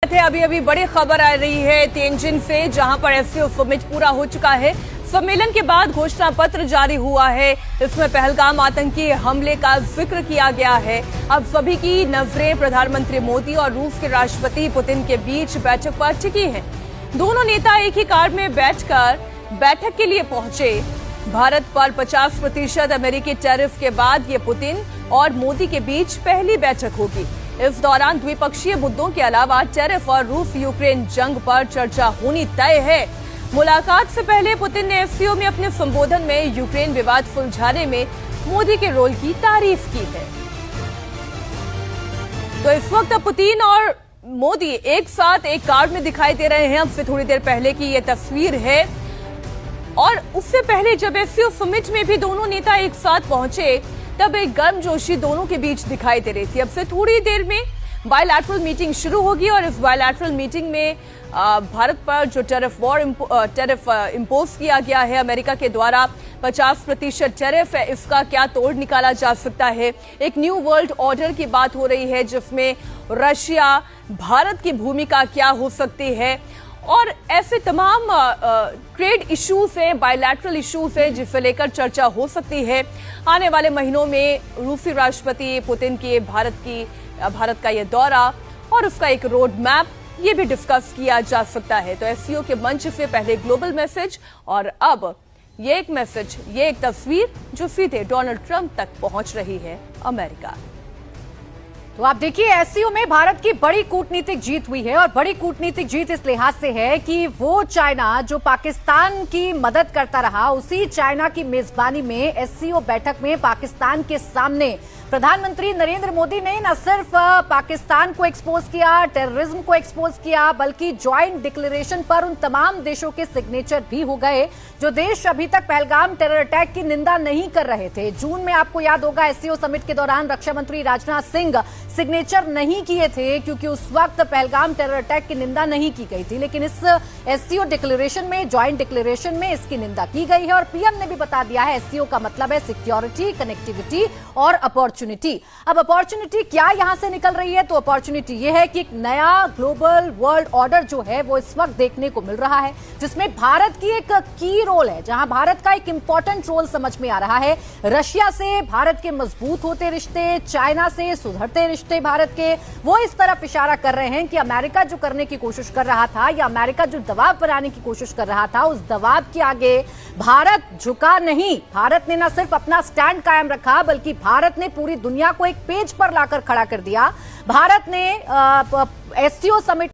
अभी अभी बड़ी खबर आ रही है तिएनजिन से, जहां पर एससीओ समिट पूरा हो चुका है। सम्मेलन के बाद घोषणा पत्र जारी हुआ है। इसमें पहलगाम आतंकी हमले का जिक्र किया गया है। अब सभी की नजरें प्रधानमंत्री मोदी और रूस के राष्ट्रपति पुतिन के बीच बैठक पर टिकी हैं। दोनों नेता एक ही कार में बैठकर बैठक के लिए पहुंचे। भारत पर 50% अमेरिकी टैरिफ के बाद ये पुतिन और मोदी के बीच पहली बैठक होगी। इस दौरान द्विपक्षीय मुद्दों के अलावा टैरिफ और रूस यूक्रेन जंग पर चर्चा होनी तय है। मुलाकात से पहले पुतिन ने एससीओ में अपने संबोधन में यूक्रेन विवाद सुलझाने में मोदी के रोल की तारीफ की है। तो इस वक्त पुतिन और मोदी एक साथ एक कार में दिखाई दे रहे हैं। अब से थोड़ी देर पहले की ये तस्वीर है। और उससे पहले जब एससीओ समिट में भी दोनों नेता एक साथ पहुंचे, तब एक गर्मजोशी दोनों के बीच दिखाई दे रही थी। अब से थोड़ी देर में बायलैटरल मीटिंग शुरू होगी और इस बायलैटरल मीटिंग में भारत पर जो टैरिफ इंपोज किया गया है अमेरिका के द्वारा, 50% टैरिफ है, इसका क्या तोड़ निकाला जा सकता है। एक न्यू वर्ल्ड ऑर्डर की बात हो रही है, जिसमें रशिया, भारत की भूमिका क्या हो सकती है और ऐसे तमाम ट्रेड इश्यूज हैं, बायलैटरल इश्यूज हैं, जिसे लेकर चर्चा हो सकती है। आने वाले महीनों में रूसी राष्ट्रपति पुतिन की भारत का ये दौरा और उसका एक रोड मैप, ये भी डिस्कस किया जा सकता है। तो एससीओ के मंच से पहले ग्लोबल मैसेज और अब ये एक मैसेज, ये एक तस्वीर जो सीधे डोनाल्ड ट्रंप तक पहुंच रही है अमेरिका। तो आप देखिए, एससीओ में भारत की बड़ी कूटनीतिक जीत हुई है और बड़ी कूटनीतिक जीत इस लिहाज से है कि वो चाइना जो पाकिस्तान की मदद करता रहा, उसी चाइना की मेजबानी में एससीओ बैठक में पाकिस्तान के सामने प्रधानमंत्री नरेंद्र मोदी ने न सिर्फ पाकिस्तान को एक्सपोज किया, टेररिज्म को एक्सपोज किया, बल्कि ज्वाइंट डिक्लेरेशन पर उन तमाम देशों के सिग्नेचर भी हो गए जो देश अभी तक पहलगाम टेरर अटैक की निंदा नहीं कर रहे थे। जून में आपको याद होगा एससीओ समिट के दौरान रक्षा मंत्री राजनाथ सिंह सिग्नेचर नहीं किए थे क्योंकि उस वक्त पहलगाम टेरर अटैक की निंदा नहीं की गई थी, लेकिन इस एससीओ डिक्लेरेशन में, ज्वाइंट डिक्लेरेशन में इसकी निंदा की गई है। और पीएम ने भी बता दिया है एससीओ का मतलब है सिक्योरिटी, कनेक्टिविटी और अपॉर्चुनिटी। अब अपॉर्चुनिटी क्या यहां से निकल रही है? तो अपॉर्चुनिटी ये है कि एक नया ग्लोबल वर्ल्ड ऑर्डर जो है वो इस वक्त देखने को मिल रहा है, जिसमें भारत की एक की रोल है, जहां भारत का एक इंपॉर्टेंट रोल समझ में आ रहा है। रशिया से भारत के मजबूत होते रिश्ते, चाइना से सुधरते रिश्ते भारत के, वो इस तरफ इशारा कर रहे हैं कि अमेरिका जो करने की कोशिश कर रहा था या अमेरिका जो दबाव बनाने की कोशिश कर रहा था, उस दबाव के आगे भारत झुका नहीं। भारत ने न सिर्फ अपना स्टैंड कायम रखा, बल्कि भारत ने पूरी दुनिया को एक पेज पर लाकर खड़ा कर दिया। भारत ने एससीओ समिट